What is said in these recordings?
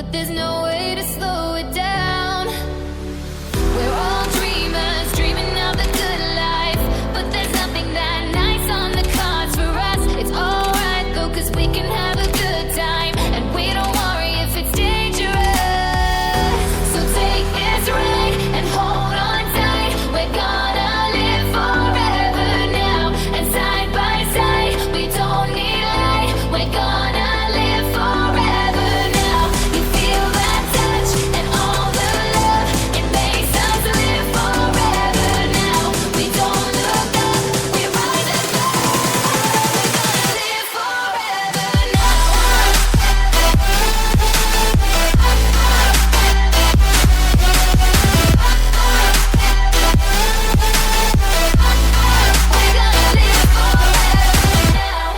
but there's no way to slow it down. We're all dreamers, dreaming of the good life, but there's nothing that nice on the cards for us. It's alright though, cause we can have a good time, and we don't worry if it's dangerous. So take this ride and hold on tight. We're gonna live forever now, and side by side, we don't need light. We're gonna live forever now. You feel that touch and all the love, it makes us live forever now. We don't look up, we rise above. We're gonna live forever now. We're gonna live forever now.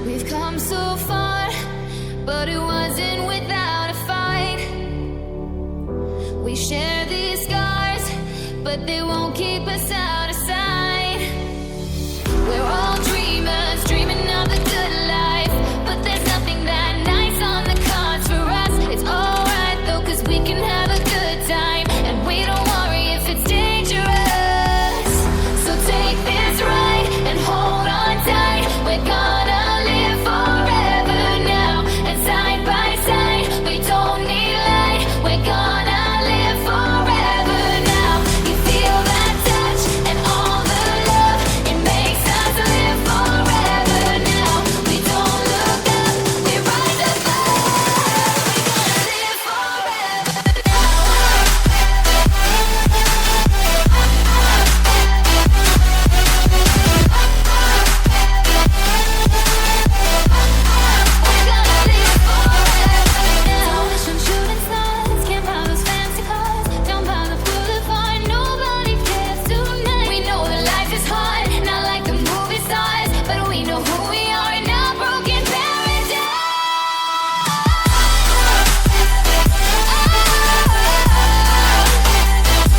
We've come so far, but it wasn't without a fight. We share these scars, but they won't keep us out of sight. We're all dreamers, dreaming of the good life, but there's nothing that nice on the cards for us. It's alright though, cause we can have a good time, and we don't worry if it's dangerous. So take this ride and hold on tight. We're gonna live forever now, and side by side, we don't need light. We're gonna live forever now. You feel that touch and all the love, it makes us live forever now. We don't look up, we rise above. We're gonna live forever now. Some shooting stars, camp by those fancy cars, down by the boulevard, nobody cares tonight. We know that life is hard, not like the movie stars, but we know who we are in our broken paradise.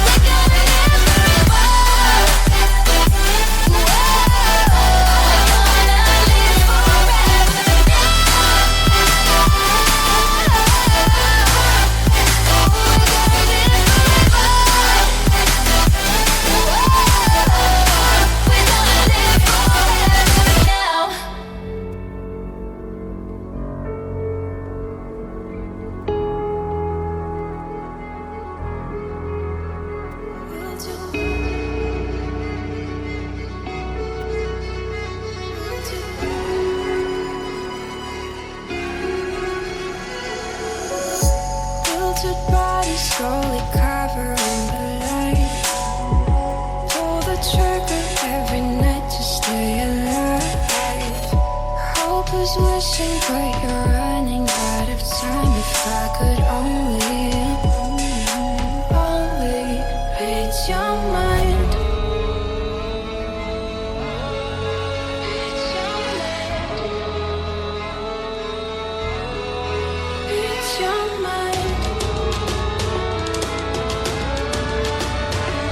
We're gonna live forever. We're gonna live forever now. Filtered bodies slowly covering the light. Pull the trigger every night to stay alive. Hope is wishing, but you're running out of time. If I could only read your mind. Read your mind.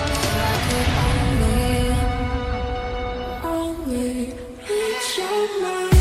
If I could only read your mind.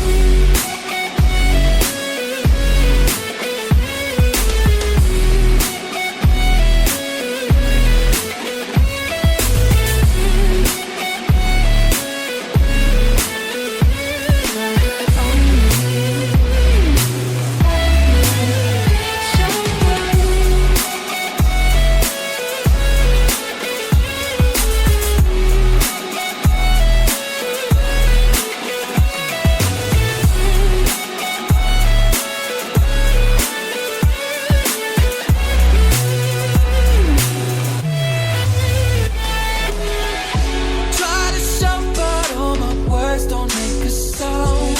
Try to shout, but all my words don't make a sound.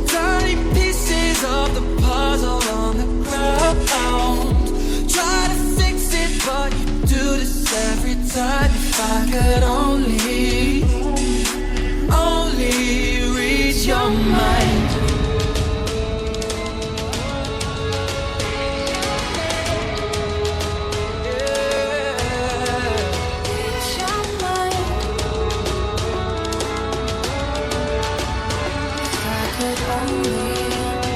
Tiny pieces of the puzzle on the ground. Try to fix it, but you do this every time. If I could only read your mind. Read your mind. If I could only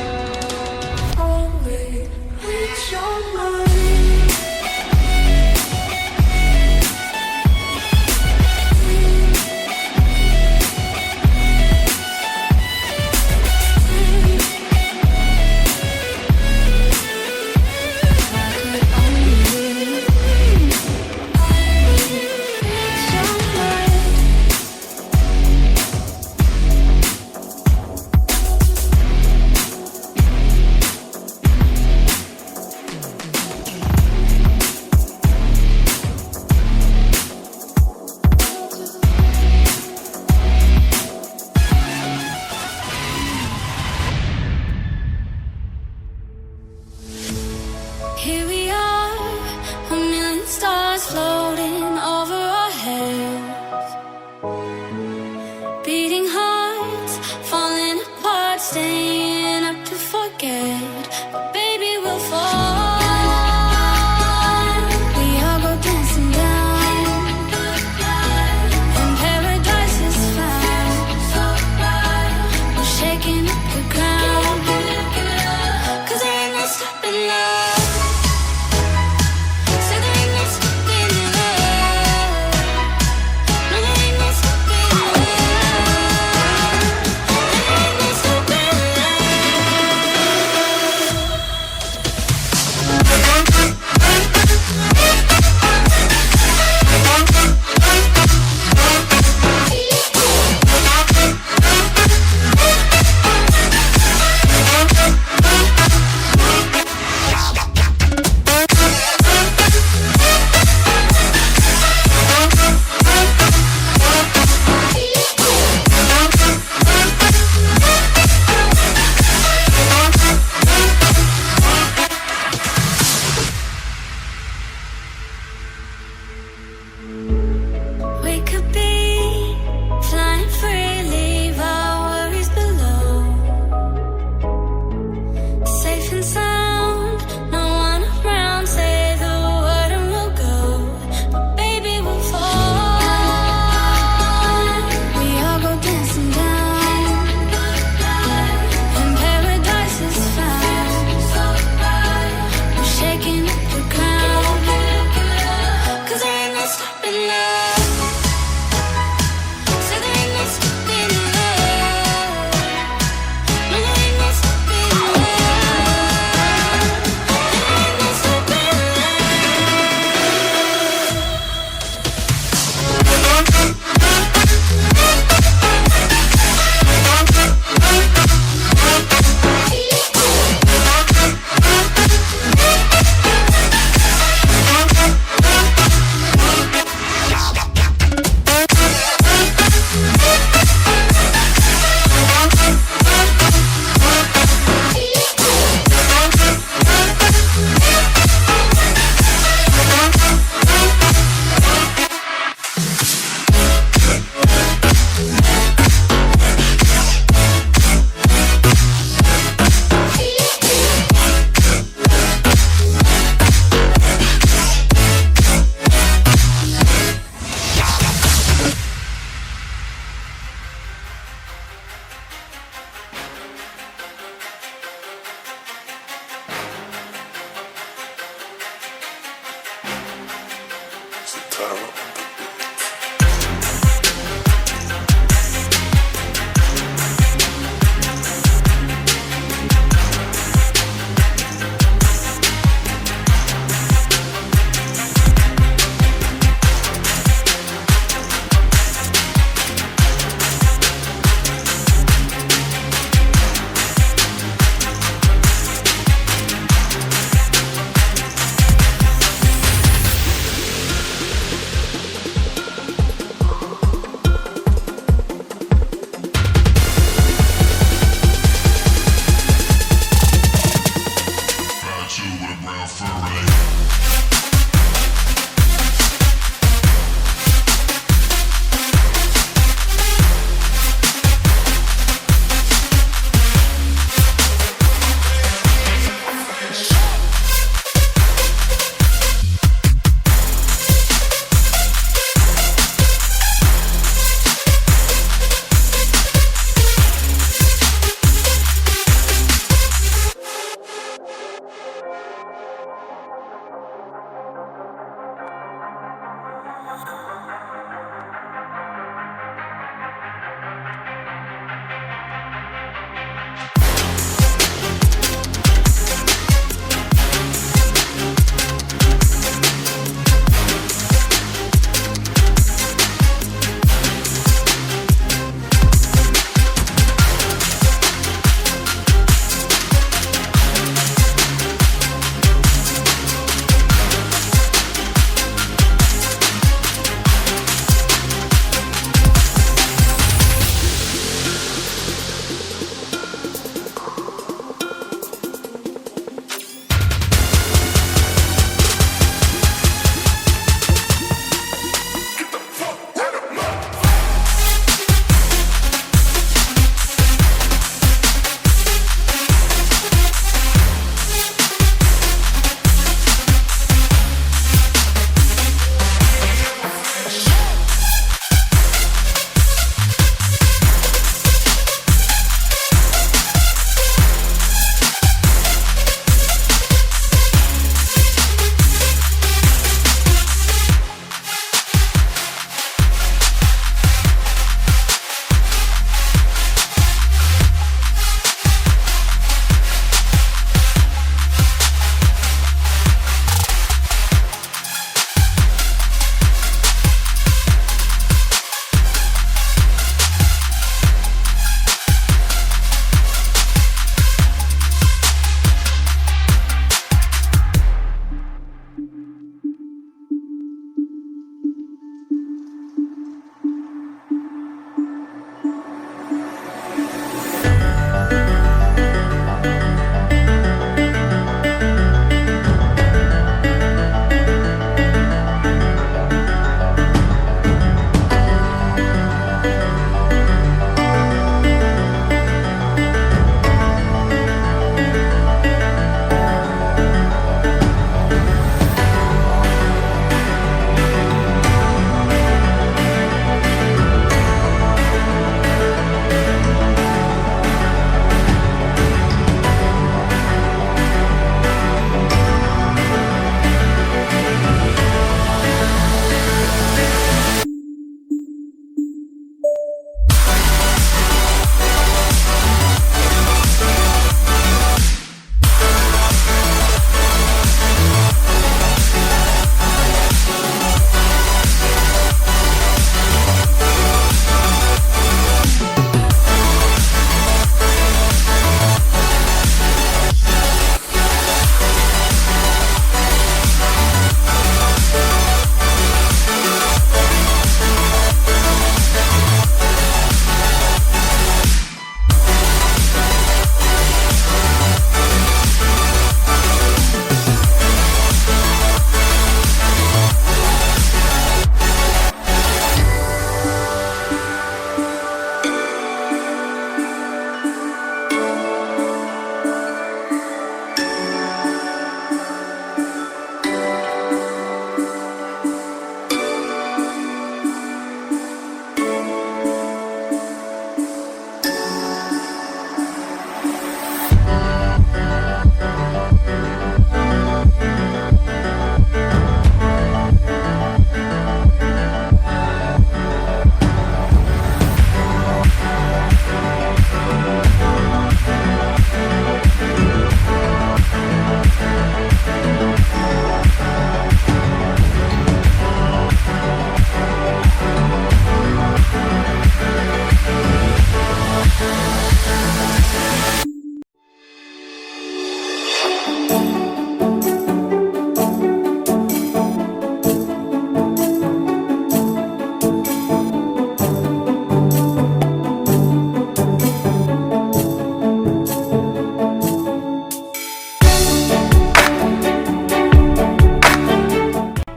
Cut 'em up.